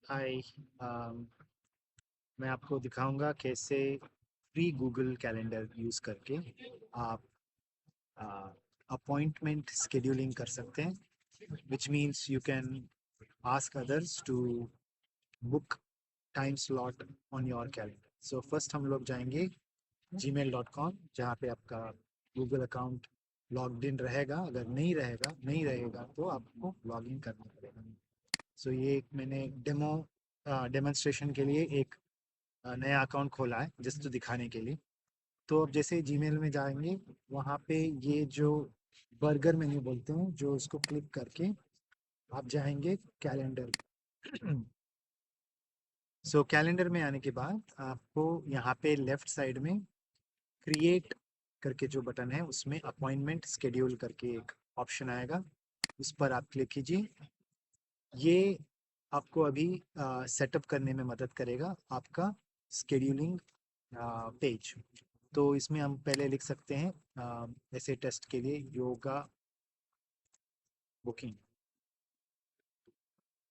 हाय। मैं आपको दिखाऊंगा कैसे फ्री गूगल कैलेंडर यूज़ करके आप अपॉइंटमेंट scheduling कर सकते हैं, which means you can ask others to book time slot on your calendar. So first हम लोग जाएंगे gmail.com, जहाँ पे आपका गूगल अकाउंट लॉग्ड इन रहेगा। अगर नहीं रहेगा तो आपको लॉग इन करना पड़ेगा। सो ये एक मैंने डेमोन्स्ट्रेशन के लिए एक नया अकाउंट खोला है जस्ट तो दिखाने के लिए। तो अब जैसे जीमेल में जाएंगे, वहाँ पे ये जो बर्गर मेन्यू बोलते हैं, जो उसको क्लिक करके आप जाएंगे कैलेंडर। सो कैलेंडर में आने के बाद आपको यहाँ पे लेफ्ट साइड में क्रिएट करके जो बटन है, उसमें अपॉइंटमेंट स्केड्यूल करके एक ऑप्शन आएगा, उस पर आप क्लिक कीजिए। ये आपको अभी सेटअप करने में मदद करेगा आपका स्केड्यूलिंग पेज। तो इसमें हम पहले लिख सकते हैं ऐसे टेस्ट के लिए योगा बुकिंग,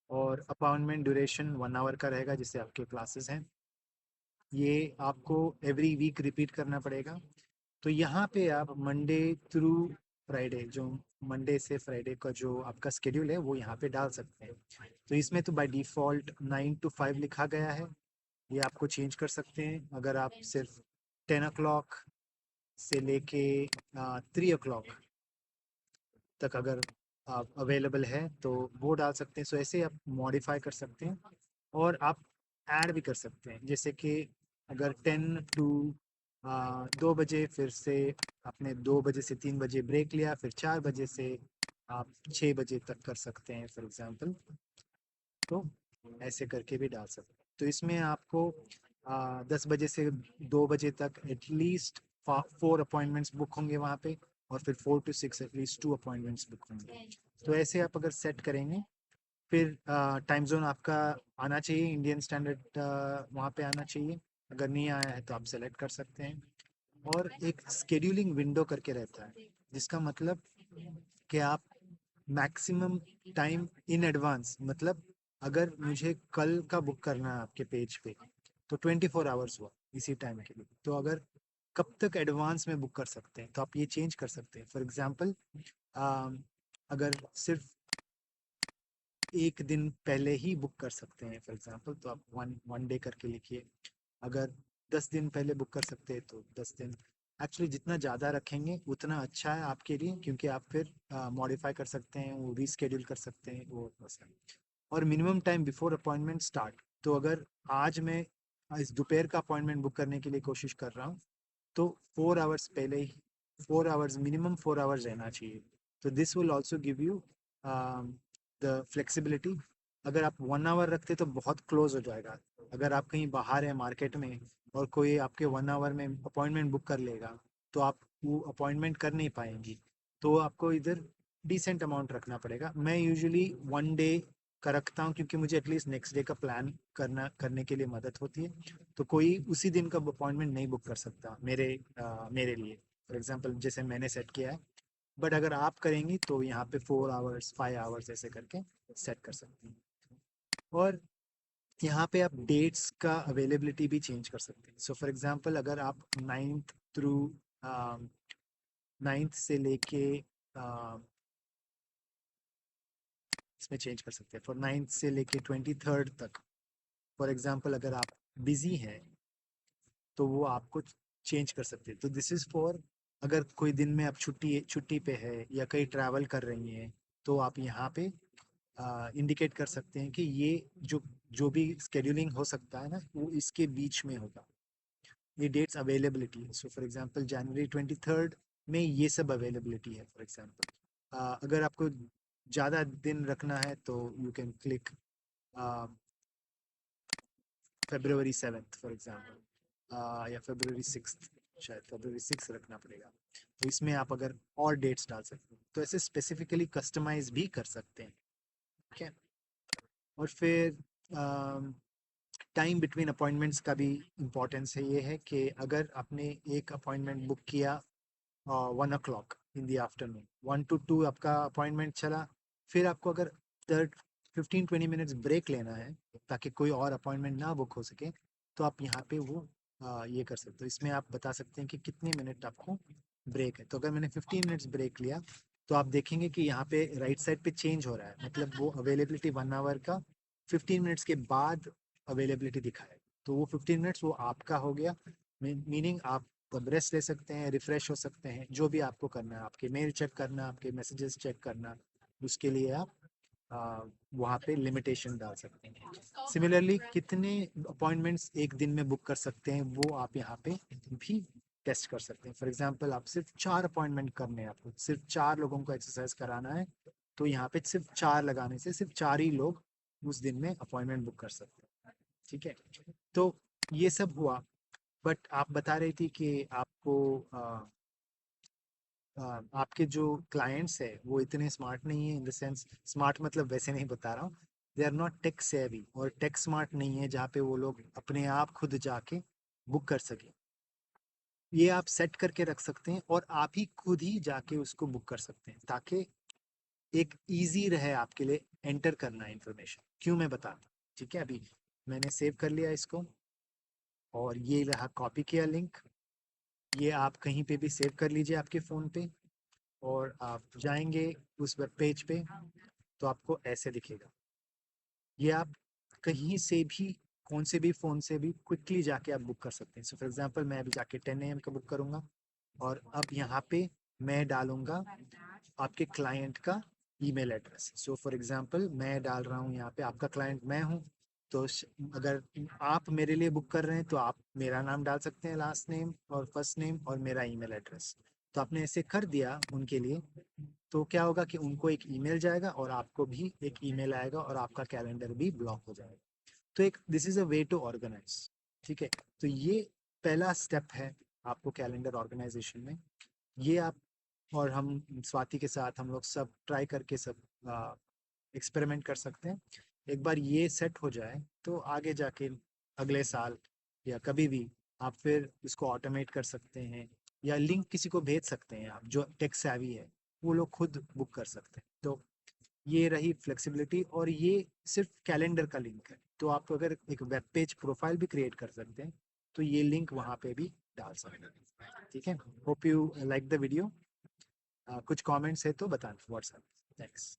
और अपॉइंटमेंट ड्यूरेशन 1 आवर का रहेगा जैसे आपके क्लासेस हैं। ये आपको एवरी वीक रिपीट करना पड़ेगा। तो यहाँ पे आप मंडे थ्रू फ्राइडे, जो मंडे से फ्राइडे का जो आपका स्केड्यूल है वो यहाँ पे डाल सकते हैं। तो इसमें तो बाय डिफ़ॉल्ट 9 to 5 लिखा गया है। ये आपको चेंज कर सकते हैं। अगर आप सिर्फ 10 o'clock से लेके 3 o'clock तक अगर आप अवेलेबल है तो वो डाल सकते हैं। सो ऐसे आप मॉडिफाई कर सकते हैं, और आप ऐड भी कर सकते हैं। जैसे कि अगर 2 बजे, फिर से आपने 2 बजे से 3 बजे ब्रेक लिया, फिर 4 बजे से आप 6 बजे तक कर सकते हैं फॉर एग्जांपल। तो ऐसे करके भी डाल सकते हैं। तो इसमें आपको 10 बजे से 2 बजे तक एटलीस्ट 4 अपॉइंटमेंट्स बुक होंगे वहाँ पे, और फिर 4 to 6 एटलीस्ट 2 अपॉइंटमेंट्स बुक होंगे। तो ऐसे आप अगर सेट करेंगे, फिर टाइम जोन आपका आना चाहिए, इंडियन स्टैंडर्ड वहाँ पे आना चाहिए। अगर नहीं आया है तो आप सेलेक्ट कर सकते हैं। और एक स्केड्यूलिंग विंडो करके रहता है, जिसका मतलब कि आप मैक्सिमम टाइम इन एडवांस, मतलब अगर मुझे कल का बुक करना है आपके पेज पे, तो 24 आवर्स हुआ इसी टाइम के लिए। तो अगर कब तक एडवांस में बुक कर सकते हैं तो आप ये चेंज कर सकते हैं। फॉर एग्जांपल अगर सिर्फ एक दिन पहले ही बुक कर सकते हैं फॉर एग्जांपल, तो आप वन वन डे करके लिखिए। अगर 10 दिन पहले बुक कर सकते हैं तो 10 दिन। एक्चुअली जितना ज़्यादा रखेंगे उतना अच्छा है आपके लिए, क्योंकि आप फिर मॉडिफाई कर सकते हैं, वो रीस्केड्यूल कर सकते हैं वो वैसा। और minimum time before appointment start, तो अगर आज मैं इस दोपहर का अपॉइंटमेंट बुक करने के लिए कोशिश कर रहा हूँ, तो 4 आवर्स पहले ही, 4 आवर्स मिनिमम 4 आवर्स रहना चाहिए। तो this will also give you the flexibility. अगर आप 1 आवर रखते तो बहुत क्लोज हो जाएगा। अगर आप कहीं बाहर है मार्केट में और कोई आपके 1 आवर में अपॉइंटमेंट बुक कर लेगा, तो आप वो अपॉइंटमेंट कर नहीं पाएंगी। तो आपको इधर डिसेंट अमाउंट रखना पड़ेगा। मैं यूजुअली 1 डे का रखता हूँ, क्योंकि मुझे एटलीस्ट नेक्स्ट डे का प्लान करने के लिए मदद होती है। तो कोई उसी दिन का अपॉइंटमेंट नहीं बुक कर सकता मेरे लिए, फॉर एग्जांपल जैसे मैंने सेट किया है। बट अगर आप करेंगी तो यहाँ पे 4 आवर्स 5 आवर्स ऐसे करके सेट कर सकते हैं। और यहाँ पे आप डेट्स का अवेलेबिलिटी भी चेंज कर सकते हैं। सो फॉर एग्जांपल अगर आप 9th से लेके इसमें चेंज कर सकते हैं फॉर 9th से लेके 23rd तक। फॉर एग्जांपल अगर आप बिजी हैं तो वो आपको चेंज कर सकते हैं। तो दिस इज़ फॉर अगर कोई दिन में आप छुट्टी पे है या कहीं ट्रैवल कर रही हैं, तो आप यहाँ पे इंडिकेट कर सकते हैं कि ये जो जो भी स्केड्यूलिंग हो सकता है ना, वो इसके बीच में होगा। ये डेट्स अवेलेबिलिटी है। So for example January 23rd में ये सब अवेलेबिलिटी है फॉर एग्जांपल। अगर आपको ज़्यादा दिन रखना है तो you can click February 7th for example, या February 6th, शायद February 6 रखना पड़ेगा। तो इसमें आप अगर और डेट्स डाल सकते हैं, तो ऐसे स्पेसिफिकली कस्टमाइज भी कर सकते हैं। ठीक है। और फिर टाइम बिटवीन अपॉइंटमेंट्स का भी इम्पोर्टेंस है। ये है कि अगर आपने एक अपॉइंटमेंट बुक किया 1 o'clock in the afternoon, 1 to 2 आपका अपॉइंटमेंट चला, फिर आपको अगर अगर 15-20 मिनट्स ब्रेक लेना है ताकि कोई और अपॉइंटमेंट ना बुक हो सके, तो आप यहाँ पे वो ये कर सकते हो। इसमें आप बता सकते हैं कि कितने मिनट आपको ब्रेक है। तो अगर मैंने 15 मिनट्स ब्रेक लिया, तो आप देखेंगे कि यहाँ पे राइट साइड पे चेंज हो रहा है, मतलब वो अवेलेबिलिटी 1 आवर का 15 मिनट्स के बाद अवेलेबिलिटी दिखाए। तो वो 15 मिनट्स वो आपका हो गया, मीनिंग आप रेस्ट ले सकते हैं, रिफ्रेश हो सकते हैं, जो भी आपको करना है, आपके मेल चेक करना, आपके मैसेजेस चेक करना, उसके लिए आप वहाँ पे लिमिटेशन डाल सकते हैं। सिमिलरली कितने अपॉइंटमेंट्स एक दिन में बुक कर सकते हैं, वो आप यहाँ पे भी टेस्ट कर सकते हैं। फॉर एग्जांपल आप सिर्फ 4 अपॉइंटमेंट करने हैं, आपको सिर्फ 4 लोगों को एक्सरसाइज कराना है, तो यहाँ पे सिर्फ 4 लगाने से सिर्फ 4 ही लोग उस दिन में अपॉइंटमेंट बुक कर सकते हैं। ठीक है, तो ये सब हुआ। बट आप बता रही थी कि आपको आपके जो क्लाइंट्स है वो इतने स्मार्ट नहीं है, इन द सेंस स्मार्ट मतलब वैसे नहीं बता रहा हूँ, they are not tech savvy और टेक स्मार्ट नहीं है जहाँ पे वो लोग अपने आप खुद जाके बुक कर सके। ये आप सेट करके रख सकते हैं और आप ही खुद ही जाके उसको बुक कर सकते हैं, ताकि एक इजी रहे आपके लिए एंटर करना इंफॉर्मेशन। क्यों मैं बताता हूँ। ठीक है, अभी मैंने सेव कर लिया इसको, और ये रहा कॉपी किया लिंक। ये आप कहीं पे भी सेव कर लीजिए आपके फ़ोन पे, और आप जाएंगे उस वेब पेज पे, तो आपको ऐसे दिखेगा। ये आप कहीं से भी, कौन से भी फ़ोन से भी क्विकली जाके आप बुक कर सकते हैं। सो फॉर एग्जांपल मैं अभी जाके 10 AM का बुक करूँगा, और अब यहाँ पे मैं डालूँगा आपके क्लाइंट का email address. So for example मैं डाल रहा हूँ यहाँ पे, आपका क्लाइंट मैं हूँ, तो अगर आप मेरे लिए बुक कर रहे हैं तो आप मेरा नाम डाल सकते हैं, लास्ट नेम और फर्स्ट नेम और मेरा ईमेल एड्रेस। तो आपने ऐसे कर दिया उनके लिए, तो क्या होगा कि उनको एक ईमेल जाएगा और आपको भी एक ईमेल आएगा, और आपका कैलेंडर भी ब्लॉक हो जाएगा। तो एक this is a way to organise. ठीक है, तो ये पहला स्टेप है आपको कैलेंडर ऑर्गेनाइजेशन में। ये आप और हम स्वाति के साथ हम लोग सब ट्राई करके सब एक्सपेरिमेंट कर सकते हैं। एक बार ये सेट हो जाए तो आगे जाके अगले साल या कभी भी आप फिर इसको ऑटोमेट कर सकते हैं, या लिंक किसी को भेज सकते हैं, आप जो टेक savvy है वो लोग खुद बुक कर सकते हैं। तो ये रही फ्लेक्सिबिलिटी, और ये सिर्फ कैलेंडर का लिंक है। तो आप अगर एक वेब पेज प्रोफाइल भी क्रिएट कर सकते हैं, तो ये लिंक वहाँ पे भी डाल सकते हैं। ठीक है, hope you like the video. कुछ कमेंट्स है तो बताना व्हाट्सएप। थैंक्स।